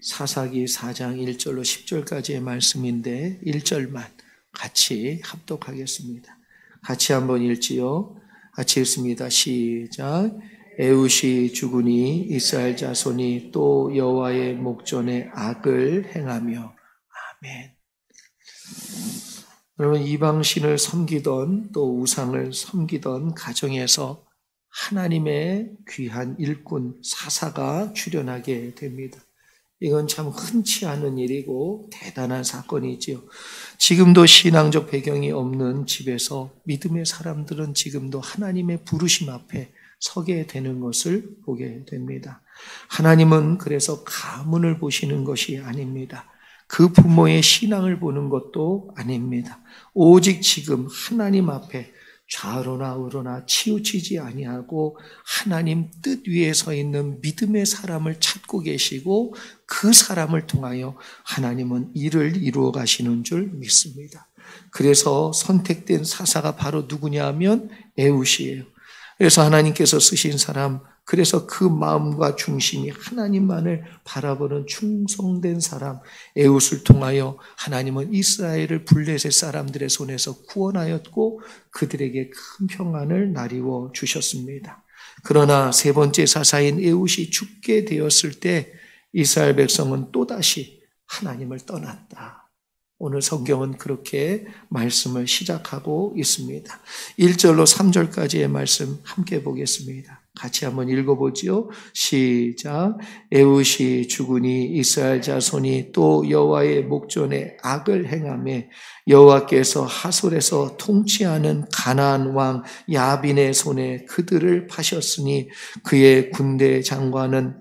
사사기 4장 1절로 10절까지의 말씀인데 1절만 같이 합독하겠습니다. 같이 한번 읽지요. 같이 읽습니다. 시작. 에훗이 죽으니 이스라엘 자손이 또 여호와의 목전에 악을 행하며. 아멘. 여러분, 이방신을 섬기던 또 우상을 섬기던 가정에서 하나님의 귀한 일꾼 사사가 출현하게 됩니다. 이건 참 흔치 않은 일이고 대단한 사건이지요. 지금도 신앙적 배경이 없는 집에서 믿음의 사람들은 지금도 하나님의 부르심 앞에 서게 되는 것을 보게 됩니다. 하나님은 그래서 가문을 보시는 것이 아닙니다. 그 부모의 신앙을 보는 것도 아닙니다. 오직 지금 하나님 앞에 좌로나 우로나 치우치지 아니하고 하나님 뜻 위에 서 있는 믿음의 사람을 찾고 계시고 그 사람을 통하여 하나님은 일을 이루어 가시는 줄 믿습니다. 그래서 선택된 사사가 바로 누구냐 하면 에훗이에요. 그래서 하나님께서 쓰신 사람, 그래서 그 마음과 중심이 하나님만을 바라보는 충성된 사람 에훗을 통하여 하나님은 이스라엘을 블레셋 사람들의 손에서 구원하였고 그들에게 큰 평안을 나리워 주셨습니다. 그러나 세 번째 사사인 에훗이 죽게 되었을 때 이스라엘 백성은 또다시 하나님을 떠났다. 오늘 성경은 그렇게 말씀을 시작하고 있습니다. 1절로 3절까지의 말씀 함께 보겠습니다. 같이 한번 읽어보지요. 시작. 에훗이 죽으니 이스라엘 자손이 또 여호와의 목전에 악을 행하며 여호와께서 하솔에서 통치하는 가나안 왕 야빈의 손에 그들을 파셨으니 그의 군대 장관은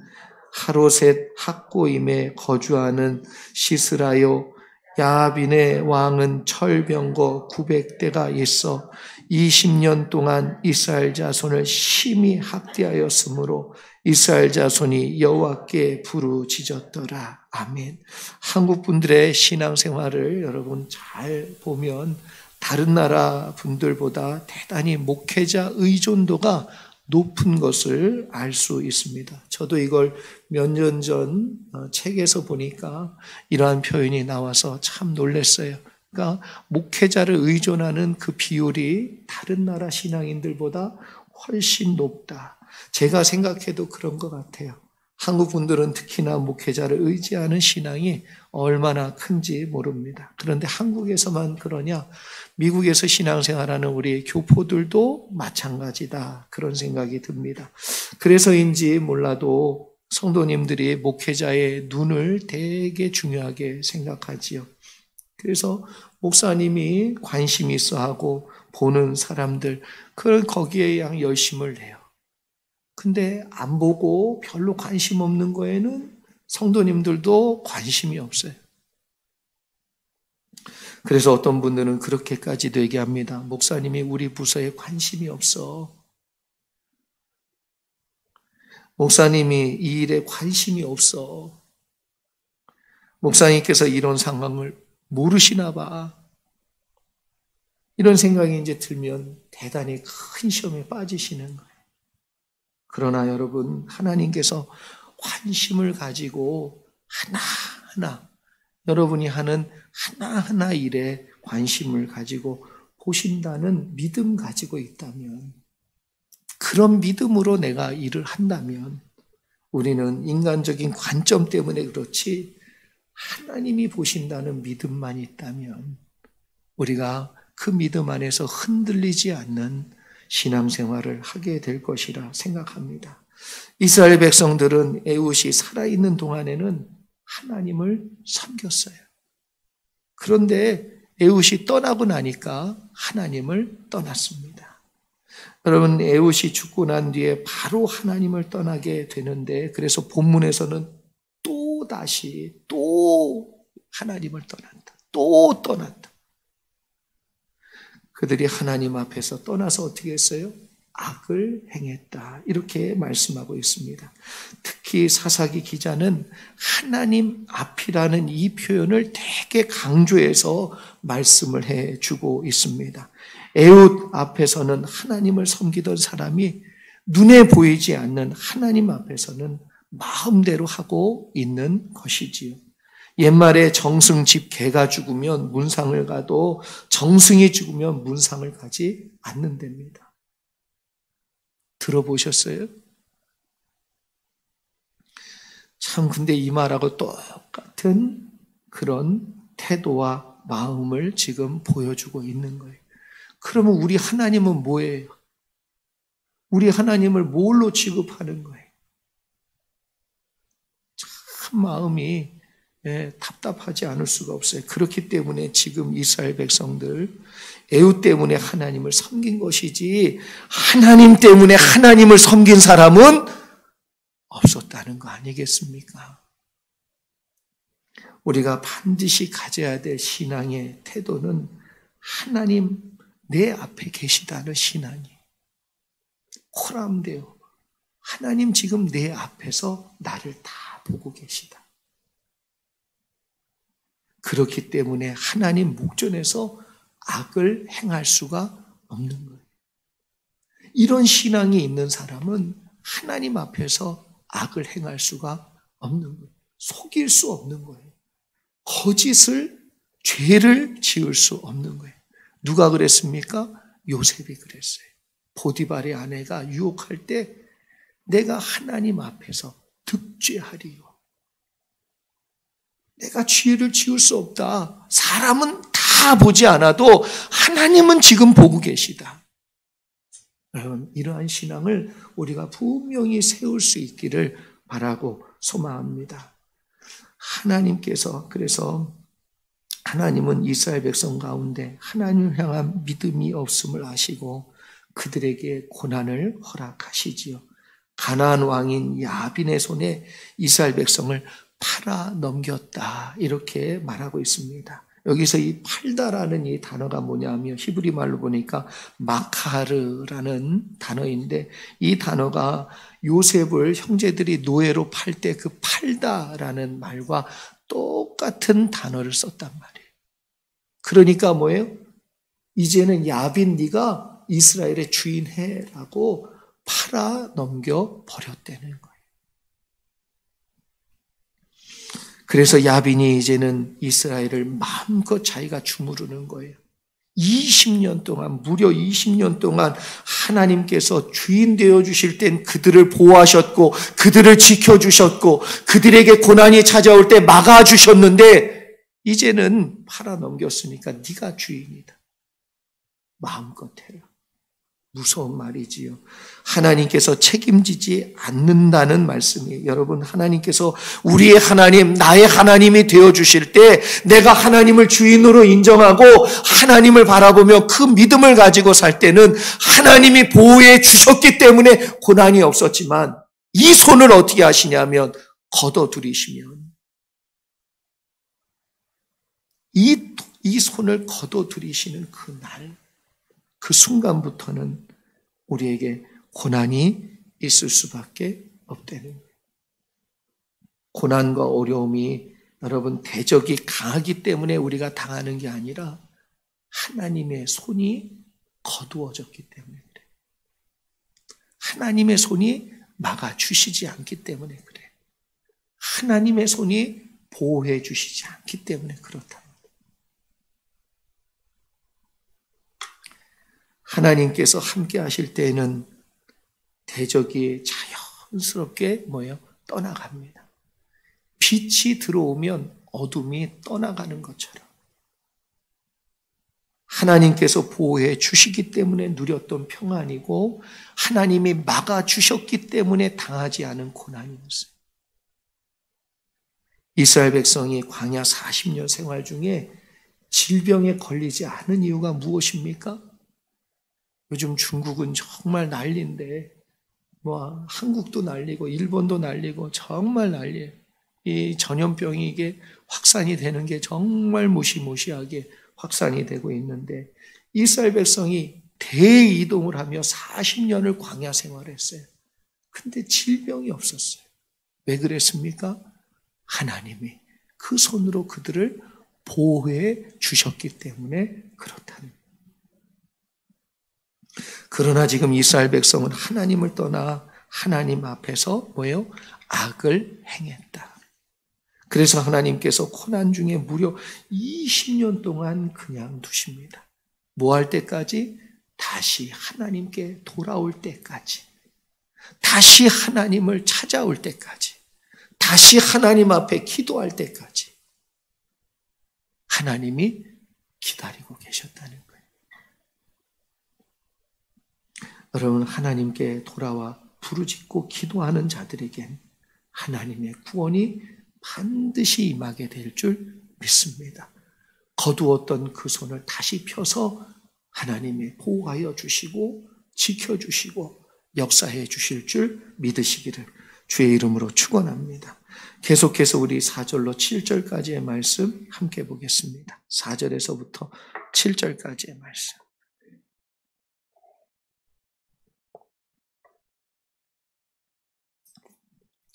하로셋 학고임에 거주하는 시스라요 야빈의 왕은 철병거 900대가 있어 20년 동안 이스라엘 자손을 심히 학대하였으므로 이스라엘 자손이 여호와께 부르짖었더라. 아멘. 한국 분들의 신앙생활을 여러분 잘 보면 다른 나라 분들보다 대단히 목회자 의존도가 높은 것을 알 수 있습니다. 저도 이걸 몇 년 전 책에서 보니까 이러한 표현이 나와서 참 놀랐어요. 그러니까 목회자를 의존하는 그 비율이 다른 나라 신앙인들보다 훨씬 높다. 제가 생각해도 그런 것 같아요. 한국 분들은 특히나 목회자를 의지하는 신앙이 얼마나 큰지 모릅니다. 그런데 한국에서만 그러냐? 미국에서 신앙생활하는 우리 교포들도 마찬가지다. 그런 생각이 듭니다. 그래서인지 몰라도 성도님들이 목회자의 눈을 되게 중요하게 생각하지요. 그래서 목사님이 관심 있어 하고 보는 사람들, 그걸 거기에 양 열심을 내요. 근데 안 보고 별로 관심 없는 거에는 성도님들도 관심이 없어요. 그래서 어떤 분들은 그렇게까지도 얘기합니다. 목사님이 우리 부서에 관심이 없어. 목사님이 이 일에 관심이 없어. 목사님께서 이런 상황을 모르시나 봐. 이런 생각이 이제 들면 대단히 큰 시험에 빠지시는 거예요. 그러나 여러분, 하나님께서 관심을 가지고 하나하나 여러분이 하는 하나하나 일에 관심을 가지고 보신다는 믿음 가지고 있다면, 그런 믿음으로 내가 일을 한다면, 우리는 인간적인 관점 때문에 그렇지 하나님이 보신다는 믿음만 있다면 우리가 그 믿음 안에서 흔들리지 않는 신앙생활을 하게 될 것이라 생각합니다. 이스라엘 백성들은 에훗이 살아있는 동안에는 하나님을 섬겼어요. 그런데 에훗이 떠나고 나니까 하나님을 떠났습니다. 여러분, 에훗이 죽고 난 뒤에 바로 하나님을 떠나게 되는데, 그래서 본문에서는 또 하나님을 떠난다. 또 떠난다. 그들이 하나님 앞에서 떠나서 어떻게 했어요? 악을 행했다. 이렇게 말씀하고 있습니다. 특히 사사기 기자는 하나님 앞이라는 이 표현을 되게 강조해서 말씀을 해주고 있습니다. 에훗 앞에서는 하나님을 섬기던 사람이 눈에 보이지 않는 하나님 앞에서는 마음대로 하고 있는 것이지요. 옛말에 정승집 개가 죽으면 문상을 가도 정승이 죽으면 문상을 가지 않는답니다. 들어보셨어요? 참 근데 이 말하고 똑같은 그런 태도와 마음을 지금 보여주고 있는 거예요. 그러면 우리 하나님은 뭐예요? 우리 하나님을 뭘로 취급하는 거예요? 참 마음이 답답하지 않을 수가 없어요. 그렇기 때문에 지금 이스라엘 백성들 애우 때문에 하나님을 섬긴 것이지 하나님 때문에 하나님을 섬긴 사람은 없었다는 거 아니겠습니까? 우리가 반드시 가져야 될 신앙의 태도는 하나님 내 앞에 계시다는 신앙이에요. 코람데요. 하나님 지금 내 앞에서 나를 다 보고 계시다. 그렇기 때문에 하나님 목전에서 악을 행할 수가 없는 거예요. 이런 신앙이 있는 사람은 하나님 앞에서 악을 행할 수가 없는 거예요. 속일 수 없는 거예요. 거짓을, 죄를 지을 수 없는 거예요. 누가 그랬습니까? 요셉이 그랬어요. 보디발의 아내가 유혹할 때 내가 하나님 앞에서 득죄하리요. 내가 죄를 지을 수 없다. 사람은 다 보지 않아도 하나님은 지금 보고 계시다. 여러분, 이러한 신앙을 우리가 분명히 세울 수 있기를 바라고 소망합니다. 하나님께서 그래서 하나님은 이스라엘 백성 가운데 하나님을 향한 믿음이 없음을 아시고 그들에게 고난을 허락하시지요. 가나안 왕인 야빈의 손에 이스라엘 백성을 팔아 넘겼다 이렇게 말하고 있습니다. 여기서 이 팔다라는 이 단어가 뭐냐면 히브리 말로 보니까 마카르라는 단어인데 이 단어가 요셉을 형제들이 노예로 팔 때 그 팔다라는 말과 똑같은 단어를 썼단 말이에요. 그러니까 뭐예요? 이제는 야빈 네가 이스라엘의 주인 해라고 팔아 넘겨 버렸다는 거예요. 그래서 야빈이 이제는 이스라엘을 마음껏 자기가 주무르는 거예요. 20년 동안, 무려 20년 동안 하나님께서 주인 되어주실 땐 그들을 보호하셨고 그들을 지켜주셨고 그들에게 고난이 찾아올 때 막아주셨는데 이제는 팔아 넘겼으니까 네가 주인이다. 마음껏 해라. 무서운 말이지요. 하나님께서 책임지지 않는다는 말씀이에요. 여러분, 하나님께서 우리의 하나님, 나의 하나님이 되어주실 때 내가 하나님을 주인으로 인정하고 하나님을 바라보며 그 믿음을 가지고 살 때는 하나님이 보호해 주셨기 때문에 고난이 없었지만 이 손을 어떻게 하시냐면 걷어들이시면 이 손을 걷어들이시는 그 날, 그 순간부터는 우리에게 고난이 있을 수밖에 없다는 거예요. 고난과 어려움이 여러분 대적이 강하기 때문에 우리가 당하는 게 아니라 하나님의 손이 거두어졌기 때문에 그래요. 하나님의 손이 막아주시지 않기 때문에 그래요. 하나님의 손이 보호해 주시지 않기 때문에 그렇다. 하나님께서 함께 하실 때에는 대적이 자연스럽게 떠나갑니다. 빛이 들어오면 어둠이 떠나가는 것처럼 하나님께서 보호해 주시기 때문에 누렸던 평안이고 하나님이 막아주셨기 때문에 당하지 않은 고난이었어요. 이스라엘 백성이 광야 40년 생활 중에 질병에 걸리지 않은 이유가 무엇입니까? 요즘 중국은 정말 난리인데 한국도 난리고 일본도 난리고 정말 난리예요. 이 전염병이 이게 확산이 되는 게 정말 무시무시하게 확산이 되고 있는데 이스라엘 백성이 대이동을 하며 40년을 광야 생활했어요. 근데 질병이 없었어요. 왜 그랬습니까? 하나님이 그 손으로 그들을 보호해 주셨기 때문에 그렇다는 거예요. 그러나 지금 이스라엘 백성은 하나님을 떠나 하나님 앞에서 악을 행했다. 그래서 하나님께서 고난 중에 무려 20년 동안 그냥 두십니다. 뭐 할 때까지? 다시 하나님께 돌아올 때까지. 다시 하나님을 찾아올 때까지. 다시 하나님 앞에 기도할 때까지. 하나님이 기다리고 계셨다는 거예요. 여러분, 하나님께 돌아와 부르짖고 기도하는 자들에겐 하나님의 구원이 반드시 임하게 될 줄 믿습니다. 거두었던 그 손을 다시 펴서 하나님이 보호하여 주시고 지켜주시고 역사해 주실 줄 믿으시기를 주의 이름으로 축원합니다. 계속해서 우리 4절로 7절까지의 말씀 함께 보겠습니다. 4절에서부터 7절까지의 말씀.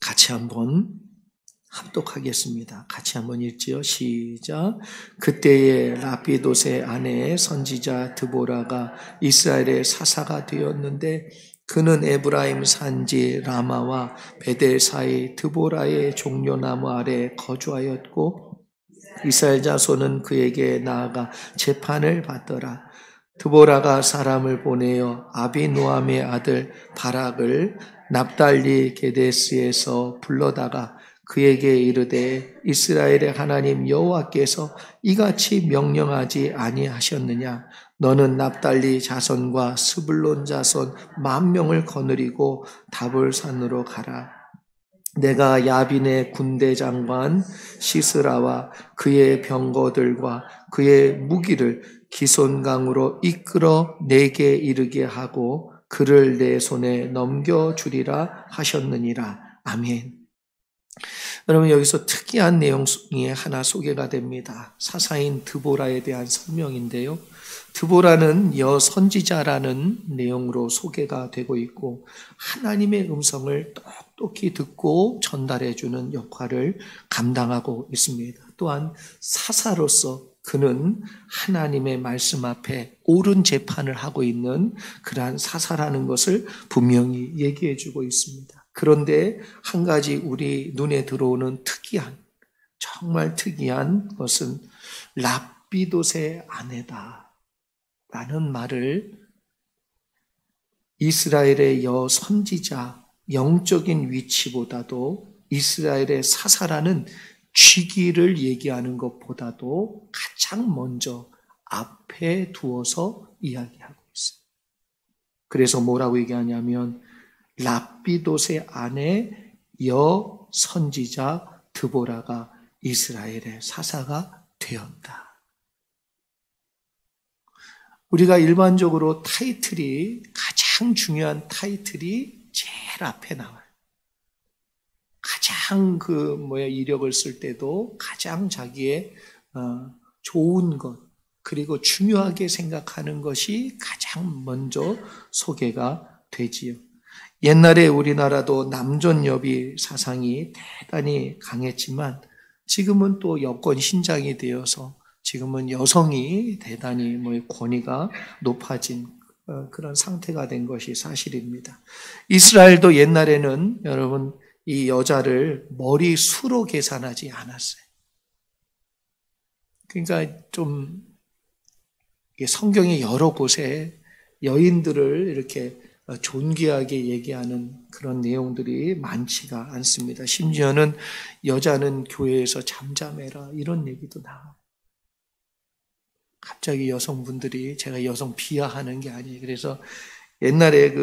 같이 한번 합독하겠습니다. 같이 한번 읽지요. 시작. 그때에 라피도스의 아내 선지자 드보라가 이스라엘의 사사가 되었는데 그는 에브라임 산지 라마와 베델 사이 드보라의 종려나무 아래 거주하였고 이스라엘 자손은 그에게 나아가 재판을 받더라. 드보라가 사람을 보내어 아비노함의 아들 바락을 납달리 게데스에서 불러다가 그에게 이르되 이스라엘의 하나님 여호와께서 이같이 명령하지 아니하셨느냐? 너는 납달리 자손과 스불론 자손 10,000명을 거느리고 다볼산으로 가라. 내가 야빈의 군대 장관 시스라와 그의 병거들과 그의 무기를 기손강으로 이끌어 내게 이르게 하고 그를 내 손에 넘겨주리라 하셨느니라. 아멘. 여러분, 여기서 특이한 내용이 하나 소개가 됩니다. 사사인 드보라에 대한 설명인데요. 드보라는 여선지자라는 내용으로 소개가 되고 있고 하나님의 음성을 똑똑히 듣고 전달해주는 역할을 감당하고 있습니다. 또한 사사로서 그는 하나님의 말씀 앞에 옳은 재판을 하고 있는 그러한 사사라는 것을 분명히 얘기해주고 있습니다. 그런데 한 가지 우리 눈에 들어오는 정말 특이한 것은 라피도스의 아내다 라는 말을 이스라엘의 여선지자 영적인 위치보다도 이스라엘의 사사라는 직위를 얘기하는 것보다도 가장 먼저 앞에 두어서 이야기하고 있어요. 그래서 뭐라고 얘기하냐면 라피도스의 아내 여선지자 드보라가 이스라엘의 사사가 되었다. 우리가 일반적으로 가장 중요한 타이틀이 제일 앞에 나와요. 가장 이력을 쓸 때도 가장 자기의 좋은 것 그리고 중요하게 생각하는 것이 가장 먼저 소개가 되지요. 옛날에 우리나라도 남존여비 사상이 대단히 강했지만 지금은 또 여권 신장이 되어서 지금은 여성이 대단히 권위가 높아진 그런 상태가 된 것이 사실입니다. 이스라엘도 옛날에는 여러분 이 여자를 머리수로 계산하지 않았어요. 그러니까 좀 성경의 여러 곳에 여인들을 이렇게 존귀하게 얘기하는 그런 내용들이 많지가 않습니다. 심지어는 여자는 교회에서 잠잠해라 이런 얘기도 나와요. 갑자기 여성분들이 제가 여성 비하하는 게 아니에요. 그래서 옛날에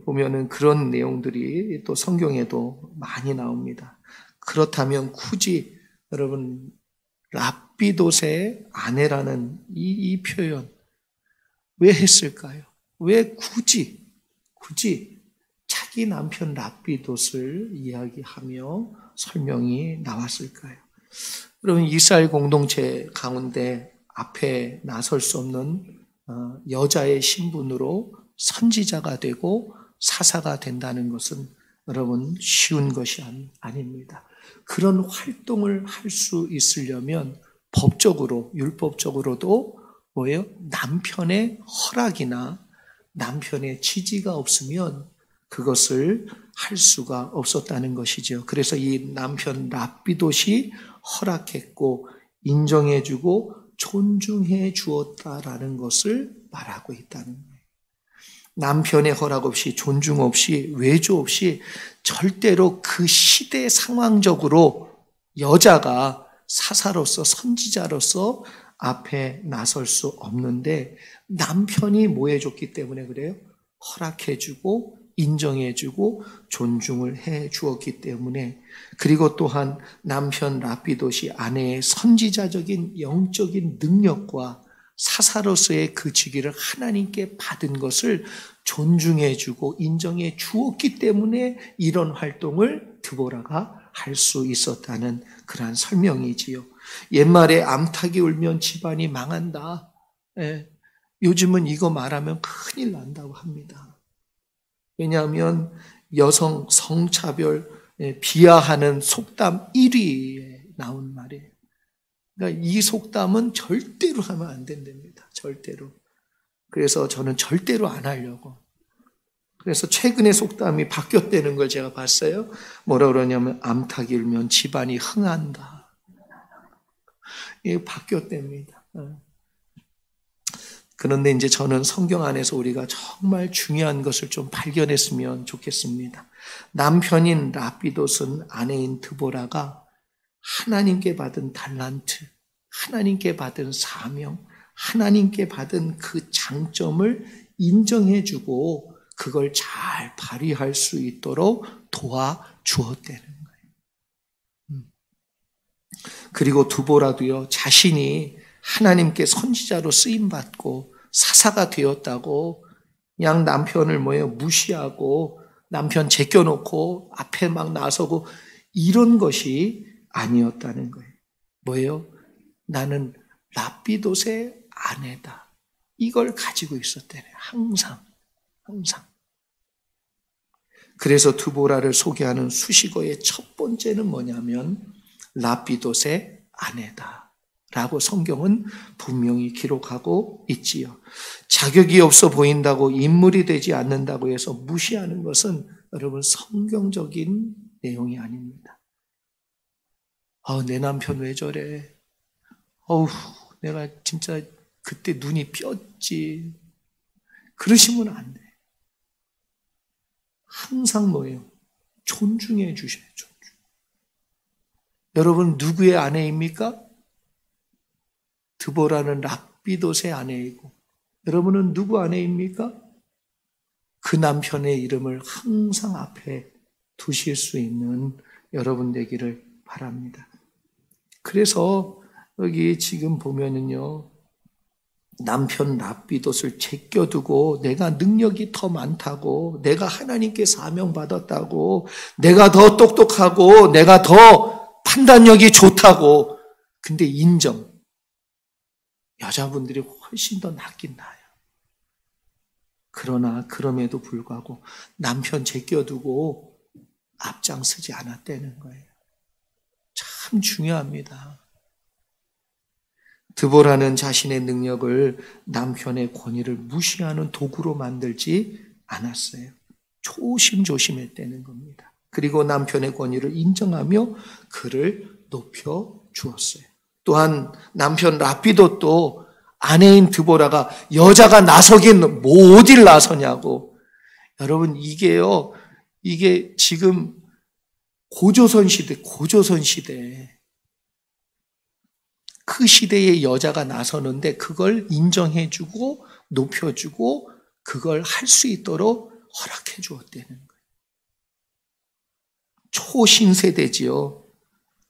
보면은 그런 내용들이 또 성경에도 많이 나옵니다. 그렇다면 굳이 여러분 라피도스의 아내라는 이 표현 왜 했을까요? 왜 굳이 자기 남편 라피도스를 이야기하며 설명이 나왔을까요? 여러분 이스라엘 공동체 가운데 앞에 나설 수 없는 여자의 신분으로 선지자가 되고 사사가 된다는 것은 여러분 쉬운 것이 아닙니다. 그런 활동을 할 수 있으려면 법적으로 율법적으로도 남편의 허락이나 남편의 지지가 없으면 그것을 할 수가 없었다는 것이죠. 그래서 이 남편 랍비돗이 허락했고 인정해주고 존중해 주었다라는 것을 말하고 있다는 거예요. 남편의 허락 없이, 존중 없이, 외조 없이 절대로 그 시대 상황적으로 여자가 사사로서, 선지자로서 앞에 나설 수 없는데, 남편이 뭐 해줬기 때문에 그래요? 허락해주고 인정해주고 존중을 해 주었기 때문에, 그리고 또한 남편 랍비돗이 아내의 선지자적인 영적인 능력과 사사로서의 그 직위를 하나님께 받은 것을 존중해주고 인정해 주었기 때문에 이런 활동을 드보라가 할 수 있었다는 그러한 설명이지요. 옛말에 암탉이 울면 집안이 망한다. 예. 요즘은 이거 말하면 큰일 난다고 합니다. 왜냐하면 여성 성차별 비하하는 속담 1위에 나온 말이에요. 그러니까 이 속담은 절대로 하면 안 된답니다. 절대로. 그래서 저는 절대로 안 하려고. 그래서 최근에 속담이 바뀌었다는 걸 제가 봤어요. 뭐라 그러냐면 암탉이 울면 집안이 흥한다. 이게 바뀌었답니다. 그런데 이제 저는 성경 안에서 우리가 정말 중요한 것을 좀 발견했으면 좋겠습니다. 남편인 랍비돗은 아내인 드보라가 하나님께 받은 달란트, 하나님께 받은 사명, 하나님께 받은 그 장점을 인정해주고 그걸 잘 발휘할 수 있도록 도와주었다는 거예요. 그리고 드보라도요, 자신이 하나님께 선지자로 쓰임받고 사사가 되었다고 그냥 남편을 무시하고 남편 제껴놓고 앞에 막 나서고 이런 것이 아니었다는 거예요. 뭐예요? 나는 랍비돗의 아내다. 이걸 가지고 있었대요. 항상. 그래서 드보라를 소개하는 수식어의 첫 번째는 뭐냐면 랍비돗의 아내다 라고 성경은 분명히 기록하고 있지요. 자격이 없어 보인다고, 인물이 되지 않는다고 해서 무시하는 것은 여러분 성경적인 내용이 아닙니다. 내 남편 왜 저래? 내가 진짜 그때 눈이 삐었지. 그러시면 안 돼. 항상 뭐예요? 존중해 주셔야 존중. 여러분 누구의 아내입니까? 드보라는 랍비돗의 아내이고, 여러분은 누구 아내입니까? 그 남편의 이름을 항상 앞에 두실 수 있는 여러분 되기를 바랍니다. 그래서 여기 지금 보면은요, 남편 랍비돗을 제껴두고 내가 능력이 더 많다고, 내가 하나님께 사명받았다고, 내가 더 똑똑하고 내가 더 판단력이 좋다고, 근데 인정. 여자분들이 훨씬 더 낫긴 나아요. 그러나 그럼에도 불구하고 남편 제껴두고 앞장서지 않았다는 거예요. 참 중요합니다. 드보라는 자신의 능력을 남편의 권위를 무시하는 도구로 만들지 않았어요. 조심조심했다는 겁니다. 그리고 남편의 권위를 인정하며 그를 높여주었어요. 또한 남편 랍비돗도 아내인 드보라가 여자가 나서긴 뭐 어딜 나서냐고. 여러분 이게 지금 고조선 시대 그 시대에 여자가 나서는데 그걸 인정해주고 높여주고 그걸 할 수 있도록 허락해 주었다는 거예요. 초신세대지요.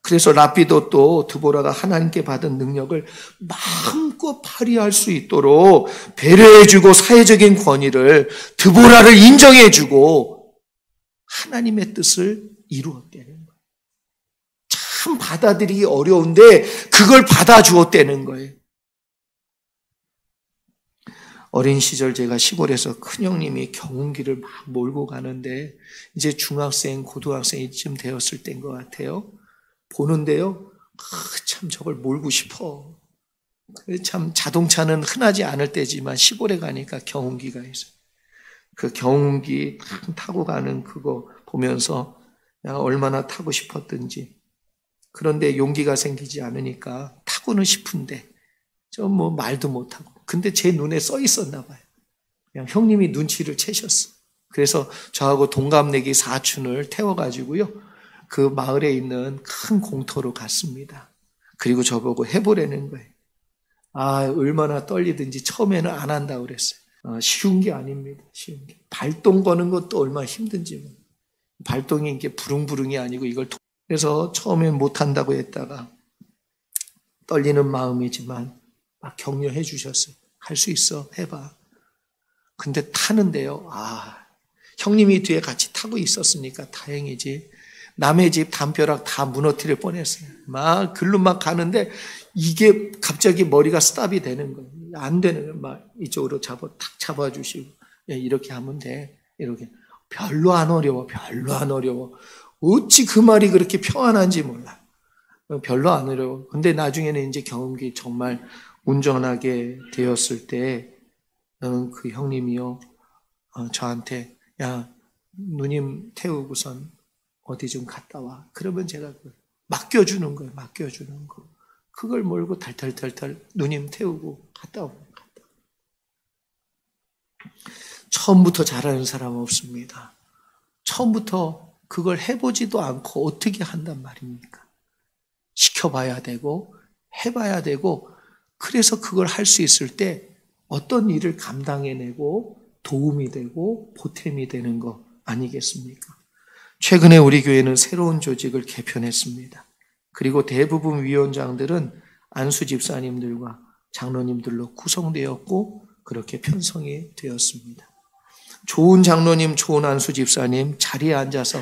그래서 랍비돗도 드보라가 하나님께 받은 능력을 마음껏 발휘할 수 있도록 배려해주고 사회적인 권위를 드보라를 인정해주고 하나님의 뜻을 이루었다는 거예요. 참 받아들이기 어려운데 그걸 받아주었다는 거예요. 어린 시절 제가 시골에서 큰형님이 경운기를 막 몰고 가는데 이제 중학생, 고등학생이쯤 되었을 때인 것 같아요. 보는데요, 참 저걸 몰고 싶어. 참 자동차는 흔하지 않을 때지만 시골에 가니까 경운기가 있어요. 그 경운기 타고 가는 그거 보면서 내가 얼마나 타고 싶었든지. 그런데 용기가 생기지 않으니까 타고는 싶은데 좀 뭐 말도 못하고. 근데 제 눈에 써 있었나 봐요. 그냥 형님이 눈치를 채셨어. 그래서 저하고 동갑내기 사촌을 태워가지고요. 그 마을에 있는 큰 공터로 갔습니다. 그리고 저보고 해보라는 거예요. 아, 얼마나 떨리든지 처음에는 안 한다고 그랬어요. 쉬운 게 아닙니다. 쉬운 게. 발동 거는 것도 얼마나 힘든지. 발동이 이게 부릉부릉이 아니고 이걸 그래서 처음엔 못 한다고 했다가 떨리는 마음이지만 막 격려해 주셨어요. 할 수 있어. 해봐. 근데 타는데요. 형님이 뒤에 같이 타고 있었으니까 다행이지. 남의 집 담벼락 다 무너뜨릴 뻔했어요. 막 글로 막 가는데 이게 갑자기 머리가 스탑이 되는 거예요. 안 되는 거예요. 막 이쪽으로 탁 잡아주시고 이렇게 하면 돼. 이렇게 별로 안 어려워. 별로 안 어려워. 어찌 그 말이 그렇게 평안한지 몰라. 별로 안 어려워. 근데 나중에는 이제 경험이 정말 운전하게 되었을 때 그 형님이요 저한테 야 누님 태우고선 어디 좀 갔다 와. 그러면 제가 맡겨주는 거예요. 맡겨주는 거. 그걸 몰고 탈탈탈탈 누님 태우고 갔다 오고 갔다. 처음부터 잘하는 사람은 없습니다. 처음부터 그걸 해보지도 않고 어떻게 한단 말입니까? 시켜봐야 되고 해봐야 되고 그래서 그걸 할 수 있을 때 어떤 일을 감당해내고 도움이 되고 보탬이 되는 거 아니겠습니까? 최근에 우리 교회는 새로운 조직을 개편했습니다. 그리고 대부분 위원장들은 안수 집사님들과 장로님들로 구성되었고 그렇게 편성이 되었습니다. 좋은 장로님, 좋은 안수 집사님 자리에 앉아서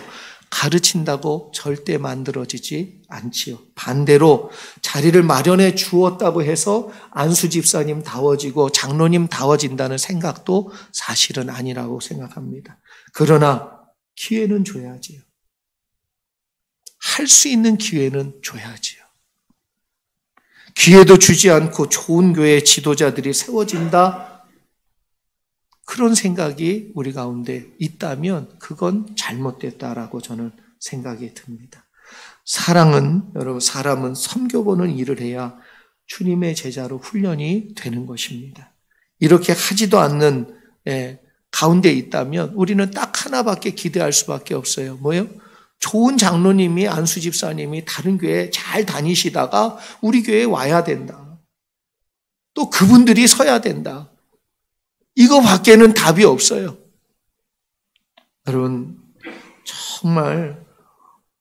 가르친다고 절대 만들어지지 않지요. 반대로 자리를 마련해 주었다고 해서 안수 집사님 다워지고 장로님 다워진다는 생각도 사실은 아니라고 생각합니다. 그러나 기회는 줘야지요. 할 수 있는 기회는 줘야지요. 기회도 주지 않고 좋은 교회 지도자들이 세워진다. 그런 생각이 우리 가운데 있다면 그건 잘못됐다라고 저는 생각이 듭니다. 여러분, 사람은 섬겨보는 일을 해야 주님의 제자로 훈련이 되는 것입니다. 이렇게 하지도 않는 가운데 있다면 우리는 딱 하나밖에 기대할 수밖에 없어요. 뭐예요? 좋은 장로님이 안수 집사님이 다른 교회 잘 다니시다가 우리 교회에 와야 된다. 또 그분들이 서야 된다. 이거 밖에는 답이 없어요. 여러분, 정말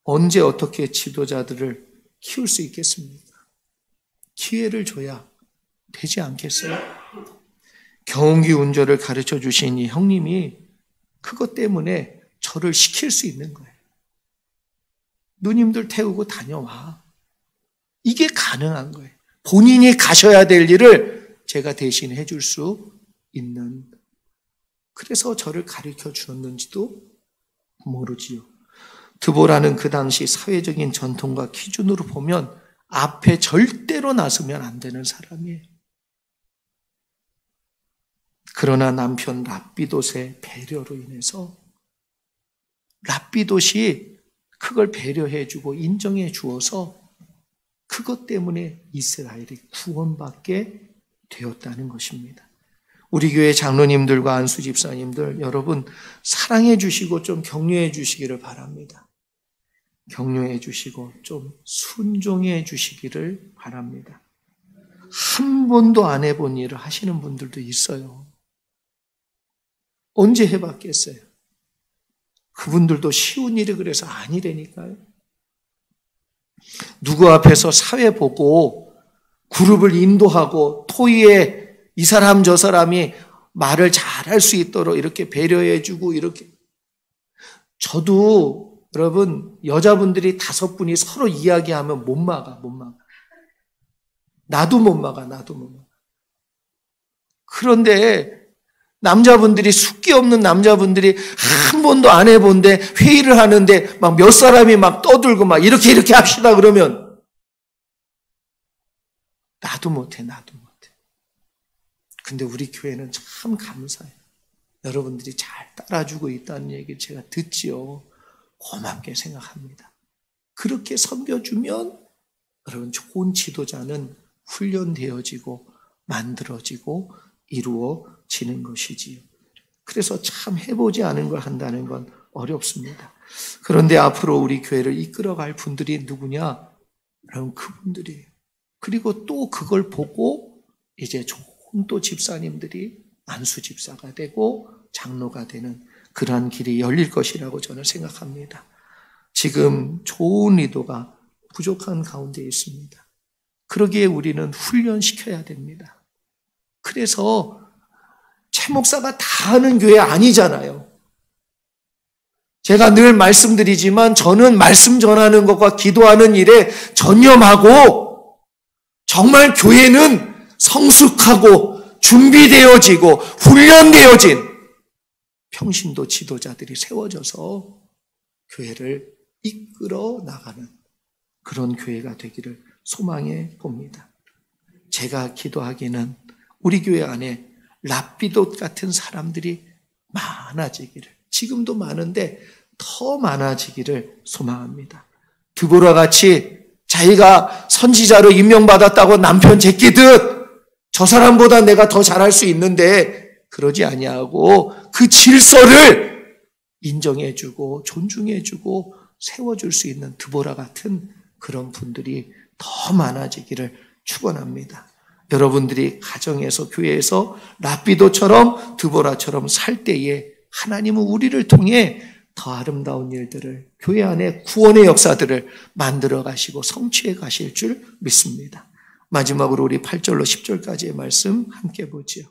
언제 어떻게 지도자들을 키울 수 있겠습니까? 기회를 줘야 되지 않겠어요? 경운기 운전을 가르쳐 주신 이 형님이 그것 때문에 저를 시킬 수 있는 거예요. 누님들 태우고 다녀와. 이게 가능한 거예요. 본인이 가셔야 될 일을 제가 대신 해줄 수 있는. 그래서 저를 가르쳐 주었는지도 모르지요. 드보라는 그 당시 사회적인 전통과 기준으로 보면 앞에 절대로 나서면 안 되는 사람이에요. 그러나 남편 랍비돗의 배려로 인해서 랍비돗이 그걸 배려해주고 인정해 주어서 그것 때문에 이스라엘이 구원받게 되었다는 것입니다. 우리 교회 장로님들과 안수 집사님들 여러분 사랑해 주시고 좀 격려해 주시기를 바랍니다. 격려해 주시고 좀 순종해 주시기를 바랍니다. 한 번도 안 해본 일을 하시는 분들도 있어요. 언제 해봤겠어요? 그분들도 쉬운 일이 그래서 아니라니까요. 누구 앞에서 사회 보고 그룹을 인도하고 토의에 이 사람 저 사람이 말을 잘할 수 있도록 이렇게 배려해주고 이렇게. 저도 여러분 여자분들이 5분이 서로 이야기하면 못 막아. 나도 못 막아. 그런데 남자분들이 숙기 없는 남자분들이 한 번도 안 해본데 회의를 하는데 막 몇 사람이 막 떠들고 막 이렇게 합시다 그러면 나도 못해. 근데 우리 교회는 참 감사해요. 여러분들이 잘 따라주고 있다는 얘기를 제가 듣지요. 고맙게 생각합니다. 그렇게 섬겨주면 여러분 좋은 지도자는 훈련되어지고 만들어지고 이루어지는 것이지요. 그래서 참 해보지 않은 걸 한다는 건 어렵습니다. 그런데 앞으로 우리 교회를 이끌어갈 분들이 누구냐? 여러분 그분들이에요. 그리고 또 그걸 보고 이제 좋은 또 집사님들이 안수 집사가 되고 장로가 되는 그러한 길이 열릴 것이라고 저는 생각합니다. 지금 좋은 리더가 부족한 가운데 있습니다. 그러기에 우리는 훈련시켜야 됩니다. 그래서 최 목사가 다 하는 교회 아니잖아요. 제가 늘 말씀드리지만 저는 말씀 전하는 것과 기도하는 일에 전념하고 정말 교회는 성숙하고 준비되어지고 훈련되어진 평신도 지도자들이 세워져서 교회를 이끌어 나가는 그런 교회가 되기를 소망해 봅니다. 제가 기도하기는 우리 교회 안에 랍비돗 같은 사람들이 많아지기를, 지금도 많은데 더 많아지기를 소망합니다. 드보라 같이 자기가 선지자로 임명받았다고 남편 제끼듯 저 사람보다 내가 더 잘할 수 있는데 그러지 아니하고 그 질서를 인정해주고 존중해주고 세워줄 수 있는 드보라 같은 그런 분들이 더 많아지기를 축원합니다. 여러분들이 가정에서 교회에서 랍비도처럼 드보라처럼 살 때에 하나님은 우리를 통해 더 아름다운 일들을, 교회 안에 구원의 역사들을 만들어 가시고 성취해 가실 줄 믿습니다. 마지막으로 우리 8절로 10절까지의 말씀 함께 보지요.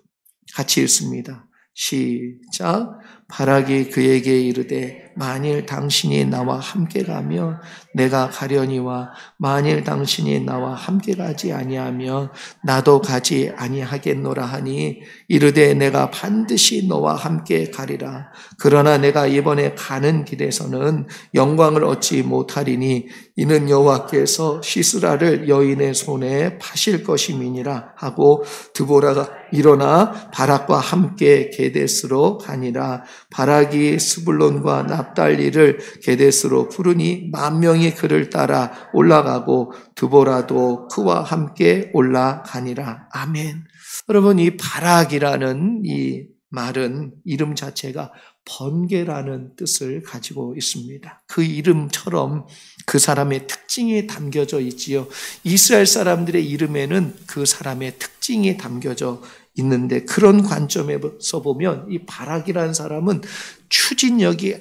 같이 읽습니다. 시작. 바락이 그에게 이르되 만일 당신이 나와 함께 가면 내가 가려니와 만일 당신이 나와 함께 가지 아니하면 나도 가지 아니하겠노라 하니 이르되 내가 반드시 너와 함께 가리라. 그러나 내가 이번에 가는 길에서는 영광을 얻지 못하리니 이는 여호와께서 시스라를 여인의 손에 파실 것임이니라 하고 드보라가 일어나 바락과 함께 게데스로 가니라. 바락이 스불론과 납달리를 게데스로 부르니 10,000명이 그를 따라 올라가고 드보라도 그와 함께 올라가니라. 아멘. 여러분, 이 바락이라는 이 말은 이름 자체가 번개라는 뜻을 가지고 있습니다. 그 이름처럼 그 사람의 특징이 담겨져 있지요. 이스라엘 사람들의 이름에는 그 사람의 특징이 담겨져 있는데 그런 관점에서 보면 이 바락이라는 사람은 추진력이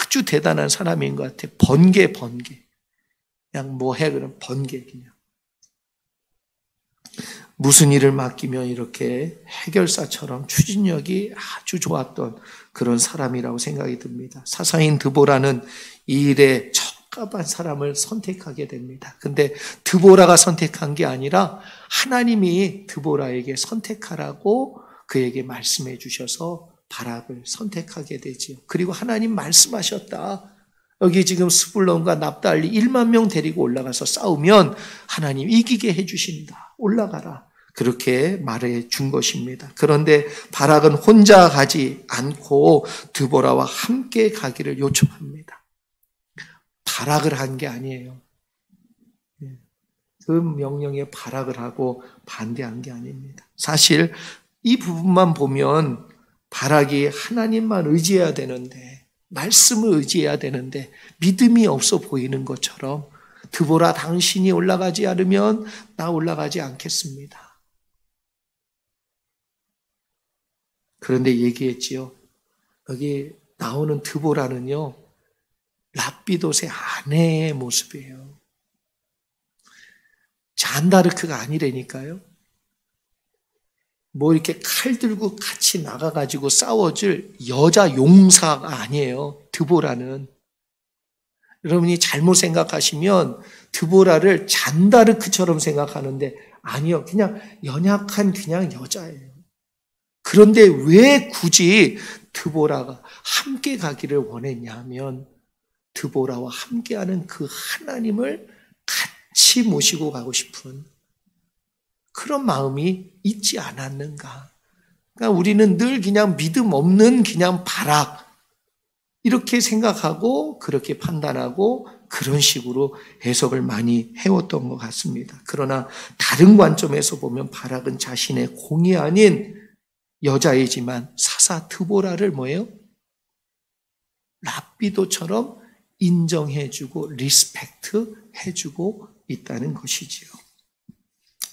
아주 대단한 사람인 것 같아요. 번개. 그냥 뭐 해 그럼 번개 그냥. 무슨 일을 맡기면 이렇게 해결사처럼 추진력이 아주 좋았던 그런 사람이라고 생각이 듭니다. 사사인 드보라는 이 일에 적합한 사람을 선택하게 됩니다. 근데 드보라가 선택한 게 아니라 하나님이 드보라에게 선택하라고 그에게 말씀해 주셔서 바락을 선택하게 되지요. 그리고 하나님 말씀하셨다. 여기 지금 스불론과 납달리 10,000명 데리고 올라가서 싸우면 하나님 이기게 해주신다. 올라가라. 그렇게 말해 준 것입니다. 그런데 바락은 혼자 가지 않고 드보라와 함께 가기를 요청합니다. 바락을 한 게 아니에요. 그 명령에 바락을 하고 반대한 게 아닙니다. 사실 이 부분만 보면 바락이 하나님만 의지해야 되는데, 말씀을 의지해야 되는데 믿음이 없어 보이는 것처럼 드보라 당신이 올라가지 않으면 나 올라가지 않겠습니다. 그런데 얘기했지요. 여기 나오는 드보라는요, 랍비돗의 아내의 모습이에요. 잔다르크가 아니라니까요. 뭐 이렇게 칼 들고 같이 나가가지고 싸워줄 여자 용사가 아니에요. 드보라는. 여러분이 잘못 생각하시면 드보라를 잔다르크처럼 생각하는데 아니요. 그냥 연약한 그냥 여자예요. 그런데 왜 굳이 드보라가 함께 가기를 원했냐면 드보라와 함께하는 그 하나님을 같이 모시고 가고 싶은 그런 마음이 있지 않았는가. 그러니까 우리는 늘 그냥 믿음 없는 그냥 바락 이렇게 생각하고 그렇게 판단하고 그런 식으로 해석을 많이 해왔던 것 같습니다. 그러나 다른 관점에서 보면 바락은 자신의 공이 아닌 여자이지만 사사 드보라를 뭐예요? 랍비도처럼 인정해주고 리스펙트 해주고 있다는 것이지요.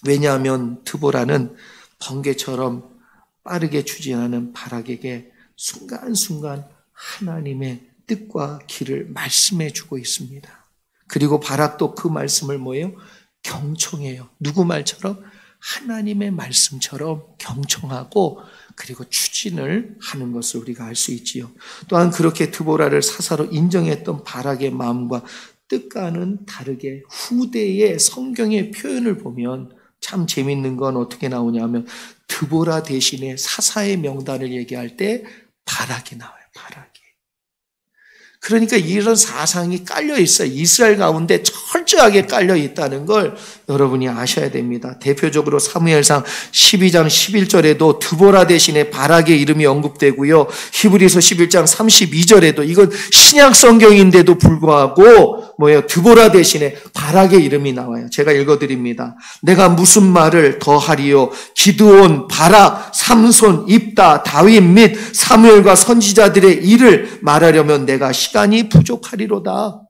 왜냐하면 드보라는 번개처럼 빠르게 추진하는 바락에게 순간순간 하나님의 뜻과 길을 말씀해 주고 있습니다. 그리고 바락도 그 말씀을 뭐예요? 경청해요. 누구 말처럼? 하나님의 말씀처럼 경청하고 그리고 추진을 하는 것을 우리가 알 수 있지요. 또한 그렇게 드보라를 사사로 인정했던 바락의 마음과 뜻과는 다르게 후대의 성경의 표현을 보면 참 재밌는 건 어떻게 나오냐면 드보라 대신에 사사의 명단을 얘기할 때 바락이 나와요. 바락이. 그러니까 이런 사상이 깔려 있어요. 이스라엘 가운데 철저하게 깔려 있다는 걸 여러분이 아셔야 됩니다. 대표적으로 사무엘상 12장 11절에도 드보라 대신에 바락의 이름이 언급되고요. 히브리서 11장 32절에도 이건 신약 성경인데도 불구하고 드보라 대신에 바락의 이름이 나와요. 제가 읽어드립니다. 내가 무슨 말을 더하리요? 기드온, 바락, 삼손, 입다, 다윗 및 사무엘과 선지자들의 일을 말하려면 내가 시간이 부족하리로다.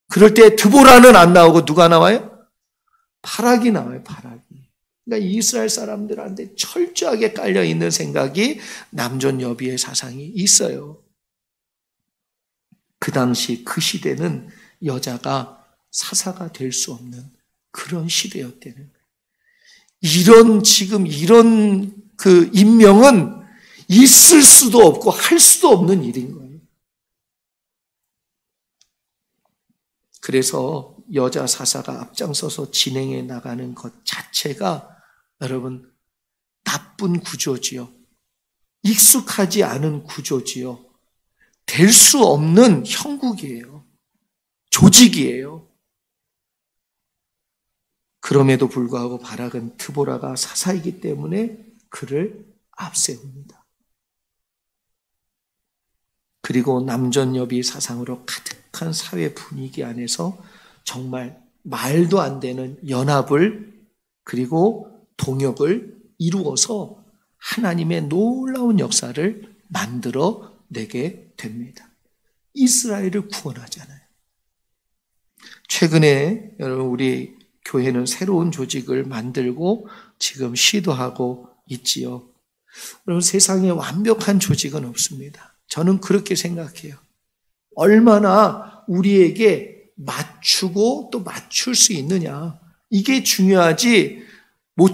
그럴 때 드보라는 안 나오고 누가 나와요? 바락이 나와요. 바락이. 그러니까 이스라엘 사람들한테 철저하게 깔려있는 생각이 남존여비의 사상이 있어요. 그 당시 그 시대는 여자가 사사가 될 수 없는 그런 시대였다는 거예요. 이런 그 임명은 있을 수도 없고 할 수도 없는 일인 거예요. 그래서 여자 사사가 앞장서서 진행해 나가는 것 자체가 여러분 나쁜 구조지요. 익숙하지 않은 구조지요. 될 수 없는 형국이에요. 조직이에요. 그럼에도 불구하고 바락은 드보라가 사사이기 때문에 그를 앞세웁니다. 그리고 남존여비 사상으로 가득한 사회 분위기 안에서 정말 말도 안 되는 연합을 그리고 동역을 이루어서 하나님의 놀라운 역사를 만들어 내게 됩니다. 이스라엘을 구원하잖아요. 최근에 여러분 우리 교회는 새로운 조직을 만들고 지금 시도하고 있지요. 여러분 세상에 완벽한 조직은 없습니다. 저는 그렇게 생각해요. 얼마나 우리에게 맞추고 또 맞출 수 있느냐. 이게 중요하지,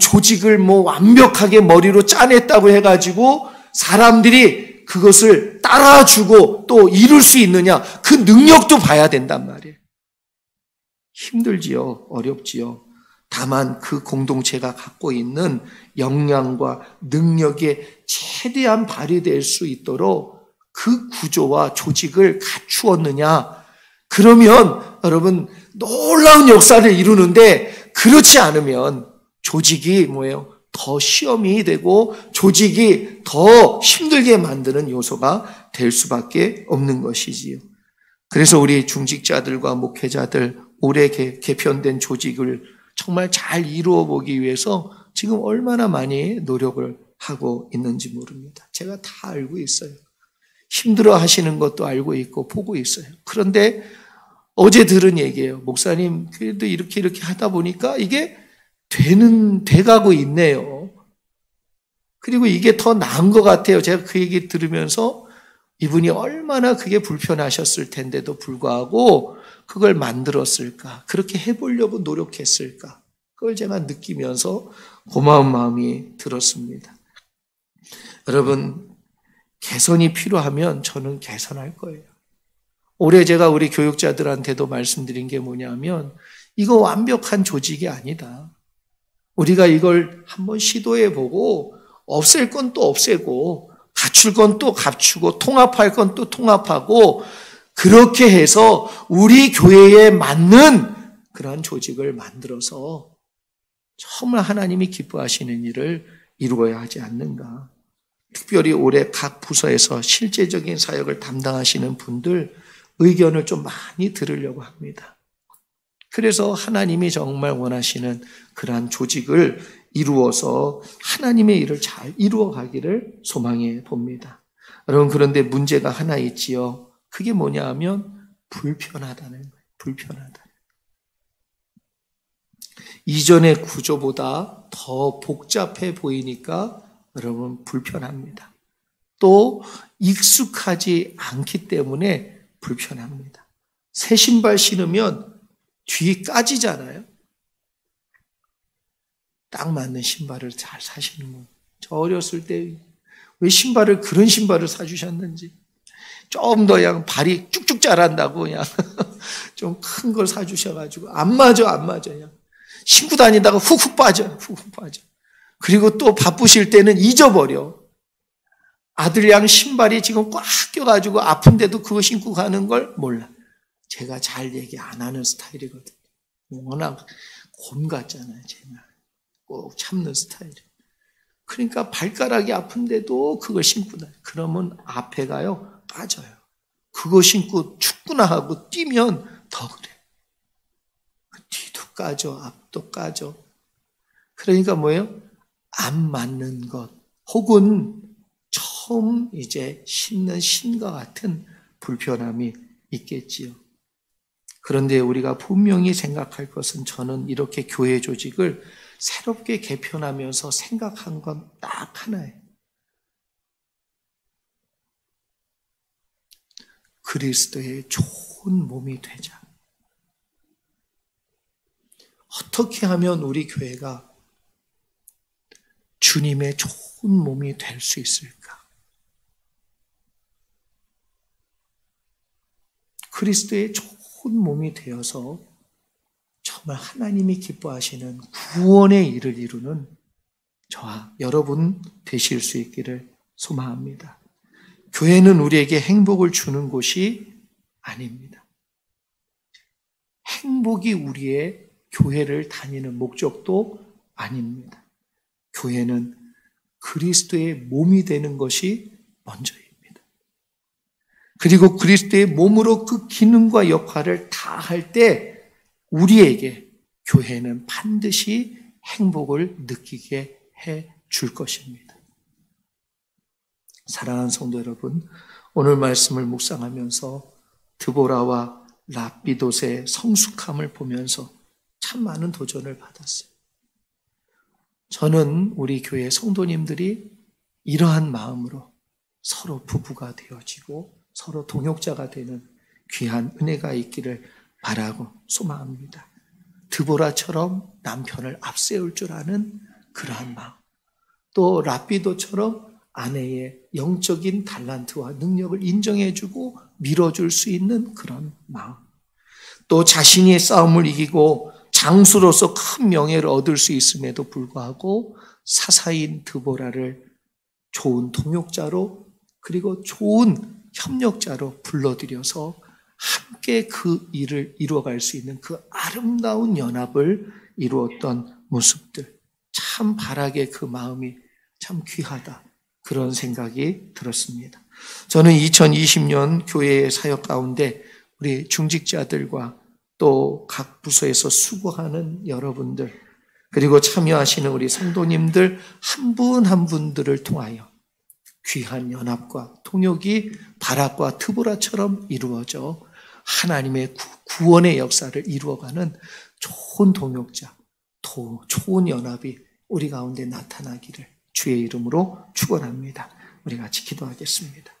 조직을 완벽하게 머리로 짜냈다고 해가지고 사람들이 그것을 따라주고 또 이룰 수 있느냐. 그 능력도 봐야 된단 말이에요. 힘들지요. 어렵지요. 다만 그 공동체가 갖고 있는 역량과 능력에 최대한 발휘될 수 있도록 그 구조와 조직을 갖추었느냐. 그러면 여러분 놀라운 역사를 이루는데 그렇지 않으면 조직이 더 시험이 되고 조직이 더 힘들게 만드는 요소가 될 수밖에 없는 것이지요. 그래서 우리 중직자들과 목회자들 올해 개편된 조직을 정말 잘 이루어 보기 위해서 지금 얼마나 많이 노력을 하고 있는지 모릅니다. 제가 다 알고 있어요. 힘들어 하시는 것도 알고 있고 보고 있어요. 그런데 어제 들은 얘기예요. 목사님, 그래도 이렇게 하다 보니까 이게 돼가고 있네요. 그리고 이게 더 나은 것 같아요. 제가 그 얘기 들으면서 이분이 얼마나 그게 불편하셨을 텐데도 불구하고 그걸 만들었을까? 그렇게 해보려고 노력했을까? 그걸 제가 느끼면서 고마운 마음이 들었습니다. 여러분, 개선이 필요하면 저는 개선할 거예요. 올해 제가 우리 교육자들한테도 말씀드린 게 뭐냐면 이거 완벽한 조직이 아니다. 우리가 이걸 한번 시도해보고 없앨 건 또 없애고 갖출 건 또 갖추고 통합할 건 또 통합하고 그렇게 해서 우리 교회에 맞는 그러한 조직을 만들어서 정말 하나님이 기뻐하시는 일을 이루어야 하지 않는가. 특별히 올해 각 부서에서 실제적인 사역을 담당하시는 분들 의견을 좀 많이 들으려고 합니다. 그래서 하나님이 정말 원하시는 그러한 조직을 이루어서 하나님의 일을 잘 이루어가기를 소망해 봅니다. 여러분, 그런데 문제가 하나 있지요. 그게 뭐냐 하면 불편하다는 거예요. 불편하다. 이전의 구조보다 더 복잡해 보이니까 여러분 불편합니다. 또 익숙하지 않기 때문에 불편합니다. 새 신발 신으면 뒤 까지잖아요. 딱 맞는 신발을 잘 사시는 거예요. 저 어렸을 때 왜 신발을 그런 신발을 사주셨는지, 좀 더 그냥 발이 쭉쭉 자란다고 그냥 좀 큰 걸 사주셔가지고 안 맞아 그냥 신고 다니다가 훅훅 빠져. 그리고 또 바쁘실 때는 잊어버려. 아들 양 신발이 지금 꽉 껴가지고 아픈데도 그거 신고 가는 걸 몰라. 제가 잘 얘기 안 하는 스타일이거든요. 워낙 곰 같잖아요. 제가 꼭 참는 스타일이에요. 그러니까 발가락이 아픈데도 그걸 신고 다녀요. 그러면 앞에가요 빠져요. 그거 신고 축구나 하고 뛰면 더 그래. 뒤도 까져, 앞도 까져. 그러니까 뭐예요? 안 맞는 것, 혹은 처음 이제 신는 신과 같은 불편함이 있겠지요. 그런데 우리가 분명히 생각할 것은, 저는 이렇게 교회 조직을 새롭게 개편하면서 생각한 건 딱 하나예요. 그리스도의 좋은 몸이 되자. 어떻게 하면 우리 교회가 주님의 좋은 몸이 될 수 있을까? 그리스도의 좋은 몸이 되어서 정말 하나님이 기뻐하시는 구원의 일을 이루는 저와 여러분 되실 수 있기를 소망합니다. 교회는 우리에게 행복을 주는 곳이 아닙니다. 행복이 우리의 교회를 다니는 목적도 아닙니다. 교회는 그리스도의 몸이 되는 것이 먼저입니다. 그리고 그리스도의 몸으로 그 기능과 역할을 다 할 때 우리에게 교회는 반드시 행복을 느끼게 해 줄 것입니다. 사랑하는 성도 여러분, 오늘 말씀을 묵상하면서 드보라와 랍비돗의 성숙함을 보면서 참 많은 도전을 받았어요. 저는 우리 교회 성도님들이 이러한 마음으로 서로 부부가 되어지고 서로 동역자가 되는 귀한 은혜가 있기를 바라고 소망합니다. 드보라처럼 남편을 앞세울 줄 아는 그러한 마음, 또 랍비도처럼 아내의 영적인 달란트와 능력을 인정해주고 밀어줄 수 있는 그런 마음, 또 자신의 싸움을 이기고 장수로서 큰 명예를 얻을 수 있음에도 불구하고 사사인 드보라를 좋은 동역자로, 그리고 좋은 협력자로 불러들여서 함께 그 일을 이루어갈 수 있는 그 아름다운 연합을 이루었던 모습들, 참 바라게 그 마음이 참 귀하다, 그런 생각이 들었습니다. 저는 2020년 교회의 사역 가운데 우리 중직자들과 또 각 부서에서 수고하는 여러분들, 그리고 참여하시는 우리 성도님들 한 분 한 분들을 통하여 귀한 연합과 통역이 바락과 드보라처럼 이루어져 하나님의 구원의 역사를 이루어가는 좋은 동역자, 또 좋은 연합이 우리 가운데 나타나기를 주의 이름으로 축원합니다. 우리 같이 기도하겠습니다.